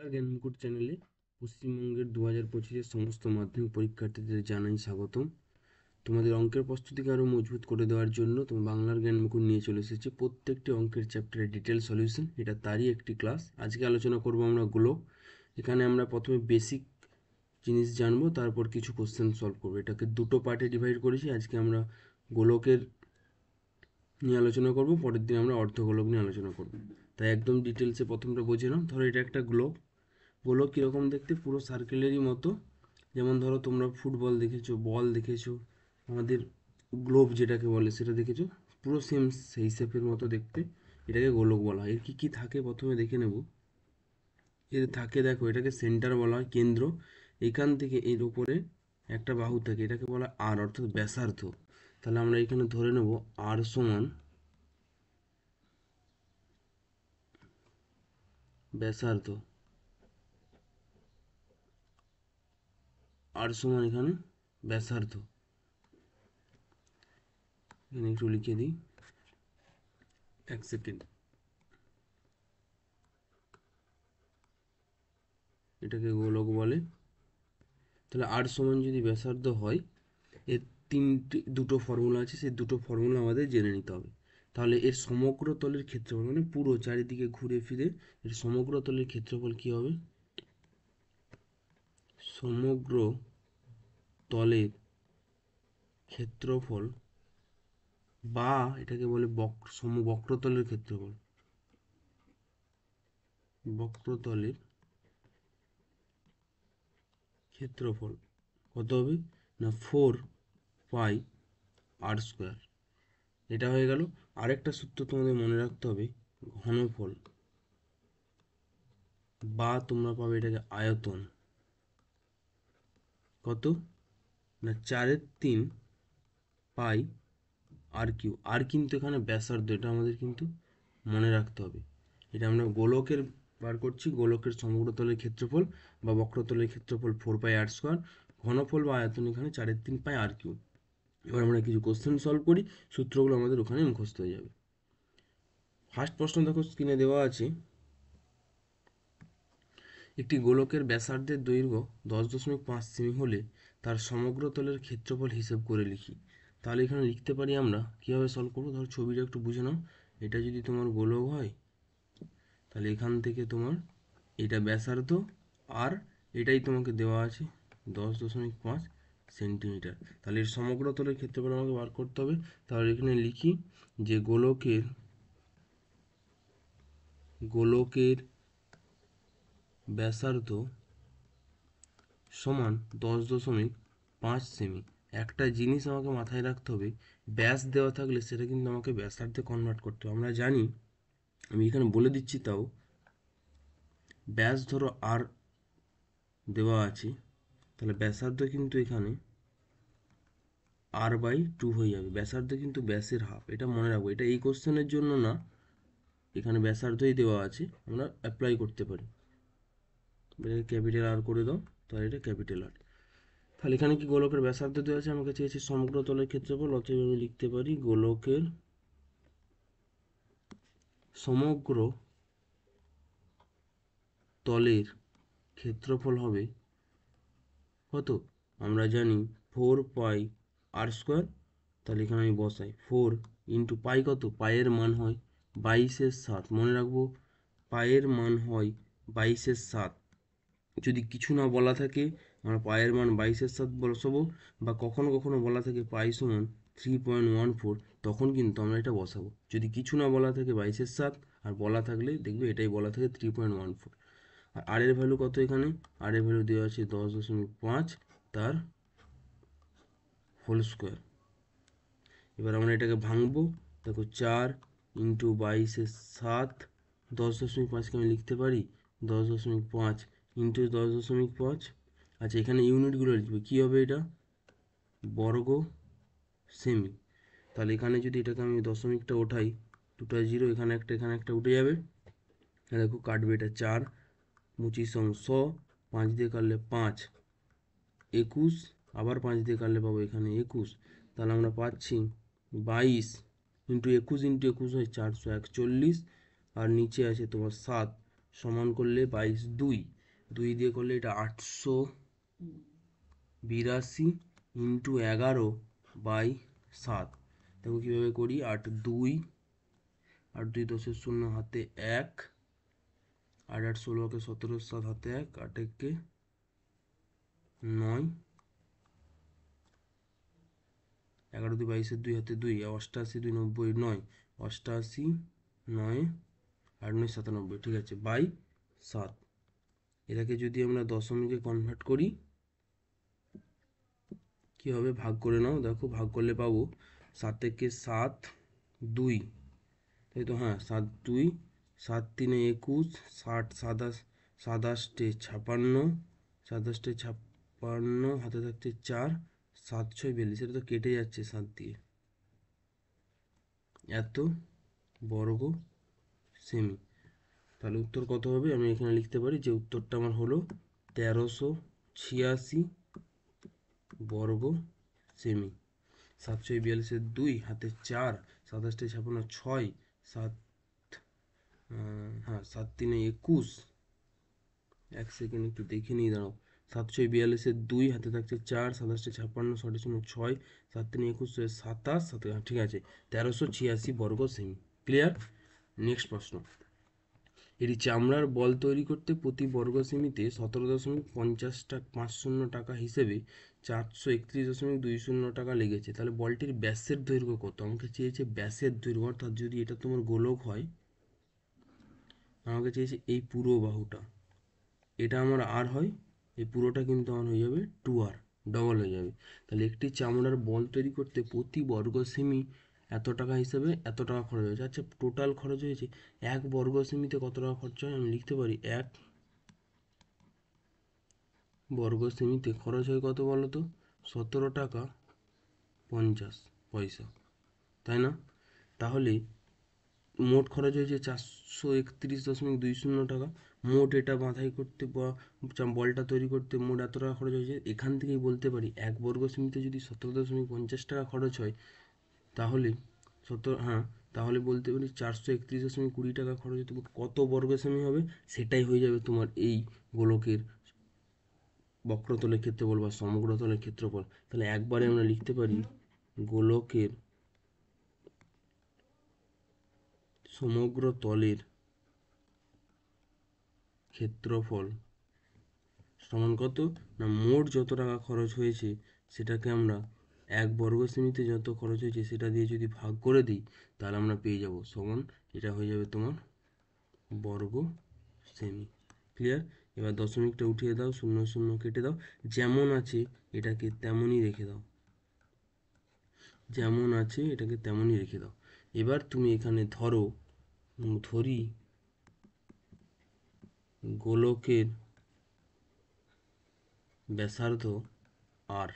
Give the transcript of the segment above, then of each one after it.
বাংলা জ্ঞানমুকুট চ্যানেলে পশ্চিমবঙ্গের 2025-এর সমস্ত মাধ্যমিক পরীক্ষার্থীদের জানাই স্বাগতম। তোমাদের অঙ্কের প্রস্তুতিকে আরও মজবুত করে দেওয়ার জন্য তুমি বাংলার জ্ঞানমুকুট নিয়ে চলে এসেছি প্রত্যেকটি অঙ্কের চ্যাপ্টারের ডিটেল সলিউশন। এটা তারই একটি ক্লাস। আজকে আলোচনা করব আমরা গোলক। এখানে আমরা প্রথমে বেসিক জিনিস জানবো, তারপর কিছু কোশ্চেন সলভ করবো। এটাকে দুটো পার্টে ডিভাইড করেছি। আজকে আমরা গোলকের নিয়ে আলোচনা করব, পরের দিন আমরা অর্ধগোলক নিয়ে আলোচনা করব। তাই একদম ডিটেলসে প্রথমটা বুঝে নাও। ধরো এটা একটা গ্লোব। গোলক কীরকম দেখতে? পুরো সার্কেলেরই মতো। যেমন ধরো তোমরা ফুটবল দেখেছো, বল দেখেছো, আমাদের গ্লোব যেটাকে বলে সেটা দেখেছো, পুরো সেম সেই শেপের মতো দেখতে। এটাকে গোলক বলা হয়। এর কী কী থাকে প্রথমে দেখে নেব। এর থাকে, দেখো, এটাকে সেন্টার বলা হয়, কেন্দ্র। এখান থেকে এর উপরে একটা বাহু থাকে, এটাকে বলা হয় আর, অর্থাৎ ব্যাসার্ধ। তাহলে আমরা এখানে ধরে নেব আর সমান ব্যাসার্ধ। আর সমান এখানে ব্যাসার্ধ। এখানে একটু লিখে দিই, এক সেকেন্ড। এটাকে গোলক বলে। তাহলে আর সমান যদি ব্যাসার্ধ হয়, এর দুটো ফর্মুলা আছে, সেই দুটো ফর্মুলা আমাদের জেনে নিতে হবে। তাহলে এর সমগ্র তলের ক্ষেত্রফল, মানে পুরো চারিদিকে ঘুরে ফিরে এর সমগ্র তলের ক্ষেত্রফল কি হবে? সমগ্র তলের ক্ষেত্রফল, বা এটাকে বলে বক্রতলের ক্ষেত্রফল। বক্রতলের ক্ষেত্রফল কত হবে না? 4πr²। এটা হয়ে গেল। আরেকটা সূত্র তোমাদের মনে রাখতে হবে, ঘনফল, বা তোমরা পাবে এটাকে আয়তন। কত না? 4/3πr²। আর কিন্তু এখানে ব্যাসার্ধ, এটা আমাদের কিন্তু মনে রাখতে হবে। এটা আমরা গোলকের বার করছি, গোলকের সমগ্র তলের ক্ষেত্রফল বা বক্রতলের ক্ষেত্রফল 4πr²। ঘনফল বা আয়তন এখানে 3/3πr³। এবার আমরা কিছু কোশ্চেন সলভ করি, সূত্রগুলো আমাদের ওখানে মুখস্থ হয়ে যাবে। ফার্স্ট প্রশ্ন দেখো, স্ক্রিনে দেওয়া আছে, একটি গোলকের ব্যাসার্ধের দৈর্ঘ্য 10.5 সেমি হলে তার সমগ্র তলের ক্ষেত্রফল হিসেব করে লিখি। তাহলে এখানে লিখতে পারি আমরা, কীভাবে সলভ করবো? ধরো ছবিটা একটু বুঝে নাও। এটা যদি তোমার গোলক হয়, তাহলে এখান থেকে তোমার এটা ব্যাসার্ধ, আর এটাই তোমাকে দেওয়া আছে 10.5 সেন্টিমিটার। তাহলে এর সমগ্র তলের ক্ষেত্রফল আমাকে বার করতে হবে। তাহলে এখানে লিখি যে গোলকের ব্যাসার্ধ সমান 10.5 সেমি। একটা জিনিস আমাকে মাথায় রাখতে হবে, ব্যাস দেওয়া থাকলে সেটা কিন্তু আমাকে ব্যাসার্ধে কনভার্ট করতে হবে। আমরা জানি, আমি এখানে বলে দিচ্ছি, তাও ব্যাস ধরো আর দেওয়া আছে, তাহলে ব্যাসার্ধ কিন্তু এখানে r/2 হয়ে যাবে। ব্যাসার্ধ কিন্তু ব্যাসের হাফ, এটা মনে রাখবো। এটা এই কোশ্চেনের জন্য না, এখানে ব্যাসার্ধই দেওয়া আছে, আমরা অ্যাপ্লাই করতে পারি। এটাকে ক্যাপিটাল আর করে দাও, তাহলে এটা ক্যাপিটাল আর। তাহলে এখানে কি গোলকের ব্যাসার্ধ দেওয়া আছে, আমাকে চেয়েছে সমগ্র তলের ক্ষেত্রফল। অতএব আমি লিখতে পারি গোলকের সমগ্র তলের ক্ষেত্রফল হবে কত? আমরা জানি 4πr²। তাহলে এখানে আমি বসাই 4 ইন্টু পাই। কত? পায়ের মান হয় 22/7। মনে রাখবো, পায়ের মান হয় 22/7। যদি কিছু না বলা থাকে, আমরা পায়ের মান 22/7 বসাবো, বা কখনো কখনো বলা থাকে পাই সমান 3.14, তখন কিন্তু আমরা এটা বসাবো। যদি কিছু না বলা থাকে 22/7, আর বলা থাকলে দেখবে এটাই বলা থাকে 3.14। আর আর এর ভ্যালু কত? এখানে আর এর ভ্যালু দেওয়া আছে 10.5, তার হোল স্কোয়ার। এবার আমরা এটাকে ভাঙবো। দেখো 4 ইন্টু 22/7, 10.5কে আমি লিখতে পারি 10.5 ইন্টু 10.5। আচ্ছা, এখানে ইউনিটগুলো লিখবে, কী হবে? এটা বর্গ সেমি। তাহলে এখানে যদি এটাকে আমি দশমিকটা ওঠাই, দুটো জিরো, এখানে একটা উঠে যাবে। দেখো কাটবে, এটা 4 25 100, 5 দিয়ে কাটলে 5 21, আবার 5 দিয়ে কাটলে পাবো এখানে 21। তাহলে আমরা পাচ্ছি 22 ইন্টু 21 হয় 441, আর নিচে আছে তোমার 7 সমান করলে 22 দিয়ে করলে এটা 882 ইন্টু 11/7। দেখো কীভাবে করি, 8 2 10 0 হাতে 1, 8 8 16 17 7 হাতে 1, 8 1 9, 11 2 22 2 হাতে 2, 88 2 90 9, 88 9 8 9 97, ঠিক আছে, বাই 7। এটাকে যদি আমরা দশমিকে কনভার্ট করি কি হবে, ভাগ করে নাও। দেখো ভাগ করলে পাবো 7 থেকে 7 2, তাই তো, হ্যাঁ 7 2, 7 3 21, 60 27 27 56, 27 56 হাতে থাকছে 4, 7 6 42, এটা তো কেটে যাচ্ছে 7 দিয়ে, এত বর্গ সেমি। তাহলে উত্তর কত হবে, আমি এখানে লিখতে পারি যে উত্তরটা আমার হলো 1386 বর্গ সেমি। 7 6 42 2 হাতে 4, 27 56 6, 7 হ্যাঁ 7 3 21, এক সেকেন্ড একটু দেখে নিই, দাঁড়াও। 7 6 42 2 হাতে থাকছে 4, 27 56 6, 7 3 21 27, 7, ঠিক আছে, 1386 বর্গ সেমি। ক্লিয়ার। নেক্সট প্রশ্ন, এটি চামড়ার বল তৈরি করতে প্রতি বর্গ সেমিতে 17.50 টাকা হিসেবে 431.20 টাকা লেগেছে। তাহলে বলটির ব্যাসের দৈর্ঘ্য কত, আমাকে চেয়েছে ব্যাসের দৈর্ঘ্য, অর্থাৎ যদি এটা তোমার গোলক হয়, আমাকে চেয়েছে এই পুরো বাহুটা, এটা আমার আর হয়, এই পুরোটা কিন্তু আমার হয়ে যাবে 2r, ডবল হয়ে যাবে। তাহলে একটি চামড়ার বল তৈরি করতে প্রতি বর্গ সেমি এত টাকা হিসেবে এত টাকা খরচ হয়েছে। আচ্ছা টোটাল খরচ হয়েছে, এক বর্গ সেমিতে কত টাকা খরচ হয়, আমি লিখতে পারি 1 বর্গ সেমিতে খরচ হয় কত বলো তো, 17 টাকা 50 পয়সা, তাই না? তাহলে মোট খরচ হয়েছে 431.20 টাকা। মোট এটা বাঁধাই করতে বা বলটা তৈরি করতে মোট এত টাকা খরচ হয়েছে। এখান থেকেই বলতে পারি এক বর্গ সেমিতে যদি 17.50 টাকা খরচ হয়, তাহলে তাহলে বলতে পারি 431.20 টাকা খরচ হতে কত বর্গ সেমি হবে, সেটাই হয়ে যাবে তোমার এই গোলকের বক্রতলের ক্ষেত্রফল বা সমগ্রতলের ক্ষেত্রফল। তাহলে একবারে আমরা লিখতে পারি গোলকের সমগ্র তলের ক্ষেত্রফল সমান কত না, মোট যত টাকা খরচ হয়েছে সেটাকে আমরা এক বর্গ সেমিতে যত খরচ হয়েছে সেটা দিয়ে যদি ভাগ করে দিই, তাহলে আমরা পেয়ে যাব সমান, এটা হয়ে যাবে তোমার বর্গ সেমি। ক্লিয়ার। এবার দশমিকটা উঠিয়ে দাও, 0 0 কেটে দাও, যেমন আছে এটাকে তেমনই রেখে দাও, যেমন আছে এটাকে তেমনই রেখে দাও। এবার তুমি এখানে ধরি গোলকের ব্যাসার্ধ আর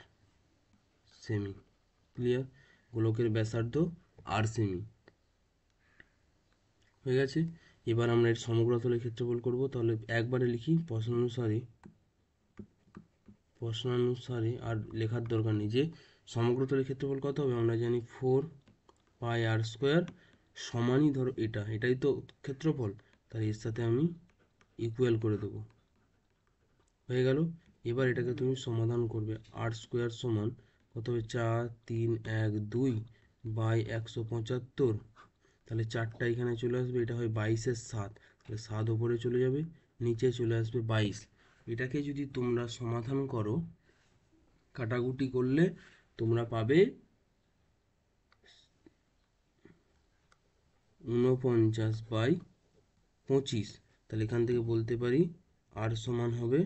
সেমি। ক্লিয়ার। গোলকের ব্যাসার্ধ আর সেমি হয়ে গেছে। এবার আমরা এর সমগ্রতলের ক্ষেত্রফল করব। তাহলে একবারে লিখি প্রশ্নানুসারে আর লেখার দরকার নেই, যে সমগ্রতলের ক্ষেত্রফল কত হবে আমরা জানি 4πr² সমানই, ধরো এটাই তো ক্ষেত্রফল, তাই এর সাথে আমি ইকুয়াল করে দেবো, হয়ে গেল। এবার এটাকে তুমি সমাধান করবে, r² সমান কত হবে, 4 3 1 2 বাই 175, তাহলে 4টা এখানে চলে আসবে, এটা হয় 22/7, তাহলে 7 উপরে চলে যাবে, নিচে চলে আসবে 22। এটাকে যদি তোমরা সমাধান করো, কাটাকুটি করলে তোমরা পাবে 49/25। তাহলে এখান থেকে বলতে পারি আর সমান হবে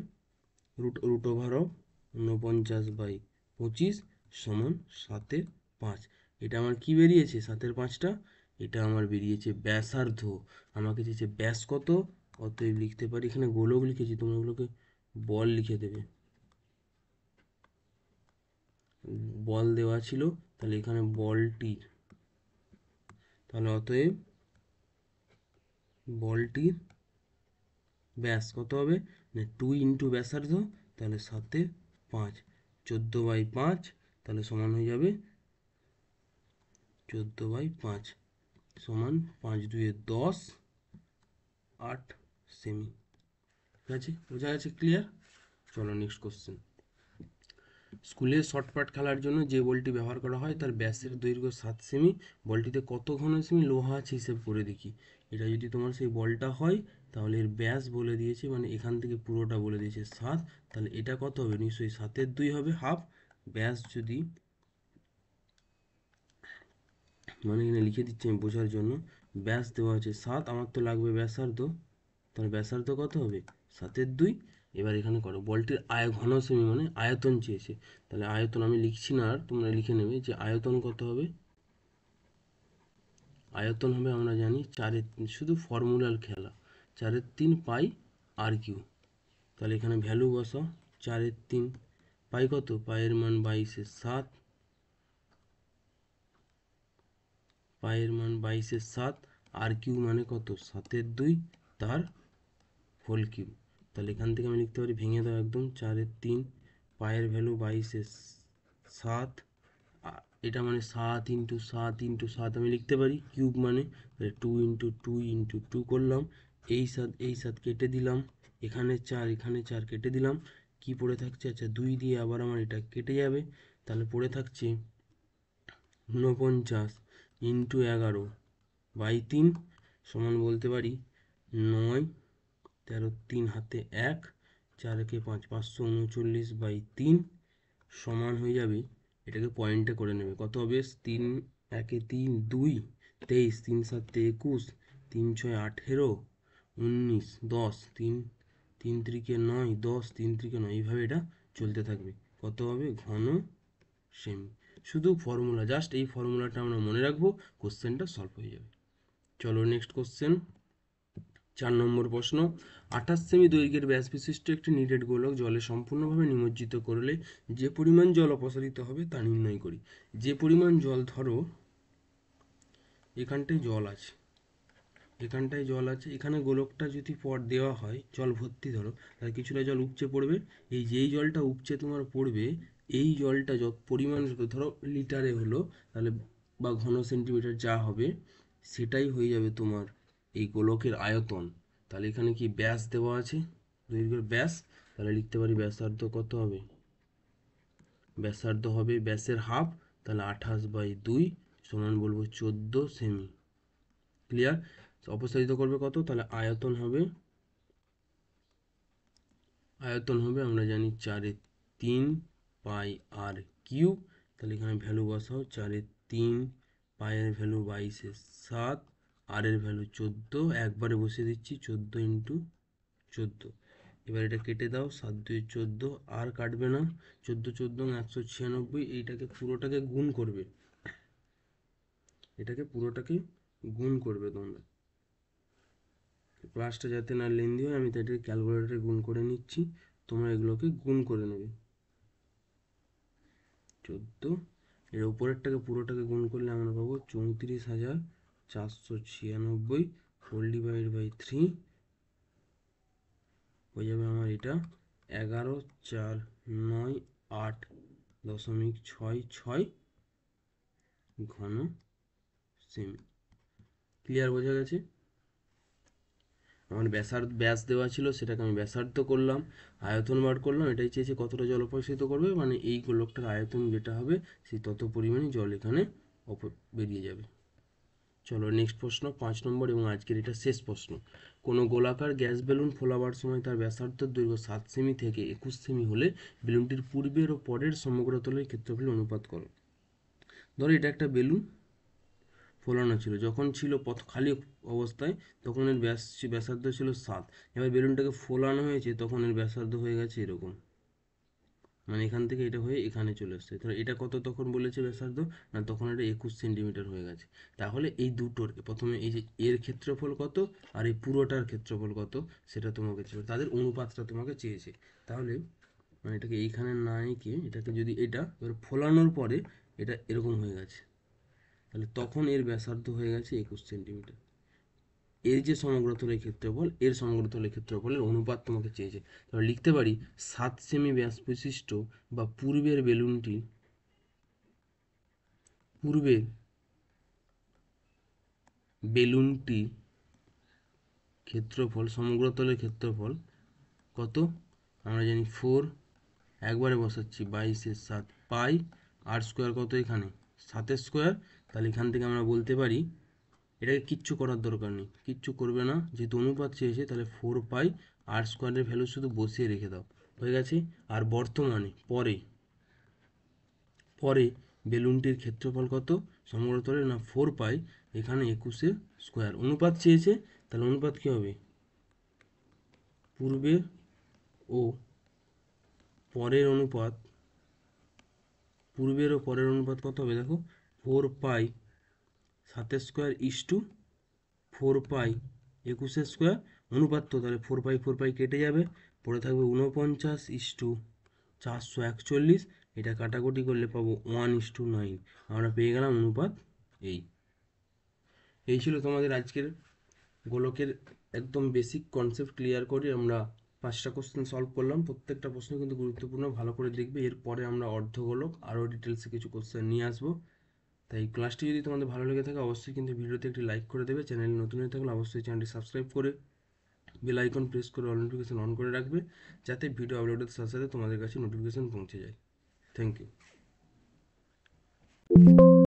রুট ওভার অফ 49/25 সমান 7/5। এটা আমার কি বেরিয়েছে, 7/5টা, এটা আমার বেরিয়েছে ব্যাসার্ধ। আমাকে চেয়েছে ব্যাস কত, অতএব লিখতে পারি, এখানে গোলক লিখেছি, তোমরা ওগুলোকে বল লিখে দেবে, বল দেওয়া ছিল, তাহলে এখানে বলটির, তাহলে অতএব বলটির ব্যাস কত হবে না 2 ইন্টু ব্যাসার্ধ, তাহলে 7/5, 14/5, তাহলে সমান হয়ে যাবে 14/5 সমান 5 2 10, 8 সেমি। ঠিক আছে, বোঝা গেছে? ক্লিয়ার? চলো নেক্সট কোশ্চেন। স্কুলে শর্টপাট খেলার জন্য যে বলটি ব্যবহার করা হয় তার ব্যাসের দৈর্ঘ্য 7 সেমি, বলটিতে কত ঘন সেমি লোহা আছে হিসেব করে দেখি। এটা যদি তোমার সেই বলটা হয় তাহলে এর ব্যাস বলে দিয়েছে, মানে এখান থেকে পুরোটা বলে দিয়েছে 7, তাহলে এটা কত হবে? নিশ্চয়ই 7-এর 2 হবে, হাফ। ব্যাস যদি, মানে এখানে লিখে দিচ্ছি আমি বোঝার জন্য, ব্যাস দেওয়া আছে 7, আমার তো লাগবে ব্যাসার্ধ, তাহলে ব্যাসার্ধ কত হবে? 7-এর 2। এবার এখানে করো, বলটির ঘন সেমি মানে আয়তন চেয়েছে, তাহলে আয়তন আমি লিখছি না, আর তোমরা লিখে নেবে যে আয়তন কত হবে। আয়তন হবে আমরা জানি 4/3, শুধু ফর্মুলার খেলা, 4/3 পাই আর কিউ। তাহলে এখানে ভ্যালু বসাও, 4/3 পাই কত? পায়ের মান 22/7, পায়ের মান 22/7, আর কিউ মানে কত? 7/2 তার হোল কিউব। তাহলে এখান থেকে আমি লিখতে পারি, ভেঙে দাও একদম, 4/3 পায়ের ভ্যালু 22/7, এটা মানে 7 × 7 × 7 আমি লিখতে পারি, কিউব মানে 2 × 2 × 2 করলাম, এই 7 কেটে দিলাম, এখানে 4 এখানে 4 কেটে দিলাম, কি পড়ে থাকছে? আচ্ছা 2 দিয়ে আবার আমার এটা কেটে যাবে, তাহলে পড়ে থাকছে 49 × 11/3 সমান বলতে পারি 9, 13 3 হাতে 1, 4 একে 5, 539/3 সমান হয়ে যাবে, এটাকে পয়েন্টে করে নেবে, কত হবে? 3 1 3 2 23, 3 7 21, 3 6 18, 19 10, 3 3 3 9, 10 3 3 9, এইভাবে এটা চলতে থাকবে। কত হবে? ঘন সেমি। শুধু ফর্মুলা, জাস্ট এই ফর্মুলাটা আমরা মনে রাখবো, কোশ্চেনটা সলভ হয়ে যাবে। চলো নেক্সট কোশ্চেন, 4 নম্বর প্রশ্ন। 28 সেমি দৈর্ঘ্যের ব্যাস বিশিষ্ট একটি নিরেট গোলক জলে সম্পূর্ণভাবে নিমজ্জিত করলে যে পরিমাণ জল অপসারিত হবে তা নির্ণয় করি। যে পরিমাণ জল, ধরো এখানটায় জল আছে, এখানটায় জল আছে, এখানে গোলকটা যদি পর দেওয়া হয় জল ভর্তি, ধরো তাহলে কিছুটা জল উপচে পড়বে, এই যেই জলটা উপচে তোমার পড়বে, এই জলটা যত পরিমাণ, ধরো লিটারে হলো, তাহলে বা ঘন সেন্টিমিটার যা হবে সেটাই হয়ে যাবে তোমার এই গোলকের আয়তন। তাহলে এখানে কি ব্যাস দেওয়া আছে, দৈর্ঘ্যের ব্যাস, তাহলে লিখতে পারি ব্যাসার্ধ কত হবে? ব্যাসার্ধ হবে ব্যাসের হাফ, তাহলে 28/2 সমান বলবো 14 সেমি। ক্লিয়ার? অপসারিত করবে কত? তাহলে আয়তন হবে আমরা জানি 4/3 পাই আর কিউ। তাহলে এখানে ভ্যালু বসাও, 4/3 পায়ের ভ্যালু 22/7, আর এর ভ্যালু 14, একবারে বসিয়ে দিচ্ছি 14 × 14। এবার এটা কেটে দাও, 7 2 14, আর কাটবে না, 14 14 196, এইটাকে পুরোটাকে গুণ করবে, এটাকে পুরোটাকে গুণ করবে তোমরা, ক্লাসটা যাতে না লেন্দি হয় আমি তাই এটাকে ক্যালকুলেটরে গুণ করে নিচ্ছি, তোমরা এগুলোকে গুণ করে নেবে। 14, এর উপরেরটাকে পুরোটাকে গুণ করলে আমরা পাবো 34,496 হোল ডিভাইড বাই 3 হয়ে যাবে আমার এটা 11,498.66 ঘন সেমি। ক্লিয়ার? বোঝা গেছে? আমার ব্যাস দেওয়া ছিল, সেটাকে আমি ব্যাসার্ধ করলাম, আয়তন বার করলাম, এটাই চেয়েছে কতটা জল অপসারিত করবে, মানে এই গোলকটার আয়তন যেটা হবে সেই তত পরিমাণে জল এখানে বেরিয়ে যাবে। চলো নেক্সট প্রশ্ন, 5 নম্বর এবং আজকের এটা শেষ প্রশ্ন। কোনো গোলাকার গ্যাস বেলুন ফোলাবার সময় তার ব্যাসার্ধের দৈর্ঘ্য 7 সেমি থেকে 21 সেমি হলে বেলুনটির পূর্বের ও পরের সমগ্র তলের ক্ষেত্রফলের অনুপাত করো। ধরো এটা একটা বেলুন ফোলানো ছিল, যখন ছিল খালি অবস্থায় তখন এর ব্যাসার্ধ ছিল 7, এবার বেলুনটাকে ফোলানো হয়েছে তখন এর ব্যাসার্ধ হয়ে গেছে এরকম, মানে এখান থেকে এটা হয়ে এখানে চলে আসছে, তাহলে এটা কত তখন বলেছে ব্যাসার্ধ, না তখন এটা 21 সেন্টিমিটার হয়ে গেছে। তাহলে এই দুটোর প্রথমে এই যে এর ক্ষেত্রফল কত আর এই পুরোটার ক্ষেত্রফল কত সেটা তোমাকে চেয়েছে, তাদের অনুপাতটা তোমাকে চেয়েছে। তাহলে মানে এটাকে এইখানে না এঁকে এটাকে যদি এটা এবার ফোলানোর পরে এটা এরকম হয়ে গেছে, তাহলে তখন এর ব্যাসার্ধ হয়ে গেছে 21 সেন্টিমিটার। এর যে সমগ্র তলের ক্ষেত্রফল, এর সমগ্র তলের ক্ষেত্রফলের অনুপাত তোমাকে চেয়েছে, তাহলে লিখতে পারি 7 সেমি ব্যাস বিশিষ্ট বা পূর্বের বেলুনটিকে ক্ষেত্রফল, সমগ্র তলের ক্ষেত্রফল কত? আমরা জানি 4, একবারে বসাচ্ছি 22/7 পাই আর স্কোয়ার কত এখানে 7 স্কোয়ার। তাহলে এখান থেকে আমরা বলতে পারি, এটাকে কিচ্ছু করার দরকার নেই, কিচ্ছু করবে না, যেহেতু অনুপাত চেয়েছে তাহলে 4 পাই আর স্কোয়ারের ভ্যালু শুধু বসিয়ে রেখে দাও, হয়ে গেছে। আর বর্তমানে পরে পরে বেলুনটির ক্ষেত্রফল কত সমগ্র তলের? না 4 পাই, এখানে 21 স্কোয়ার। অনুপাত চেয়েছে, তাহলে অনুপাত কী হবে? পূর্বে ও পরের অনুপাত, পূর্বের ও পরের অনুপাত কত হবে দেখো, 4 পাই 7 স্কোয়ার ইস্টু 4 পাই 21 স্কোয়ার। অনুপাত তো, তাহলে 4 পাই কেটে যাবে, পড়ে থাকবে 49/441। এটা কাটাকুটি করলে পাবো 1:9। আমরা পেয়ে গেলাম অনুপাত এই। এই ছিল তোমাদের আজকের গোলকের একদম বেসিক কনসেপ্ট ক্লিয়ার করে আমরা 5টা কোশ্চেন সলভ করলাম। প্রত্যেকটা প্রশ্ন কিন্তু গুরুত্বপূর্ণ, ভালো করে দেখবে। এরপরে আমরা অর্ধগোলক আরও ডিটেলসে কিছু কোশ্চেন নিয়ে আসবো। তাই ক্লাসটি যদি তোমাদের ভালো লেগে থাকে অবশ্যই কিন্তু ভিডিওতে একটি লাইক করে দেবে। চ্যানেল নতুন হয়ে থাকলে অবশ্যই চ্যানেলটি সাবস্ক্রাইব করে বেল আইকন প্রেস করে অল নোটিফিকেশন অন করে রাখবে, যাতে ভিডিও আপলোডের সাথে সাথে তোমাদের কাছে নোটিফিকেশন পৌঁছে যায়। Thank you.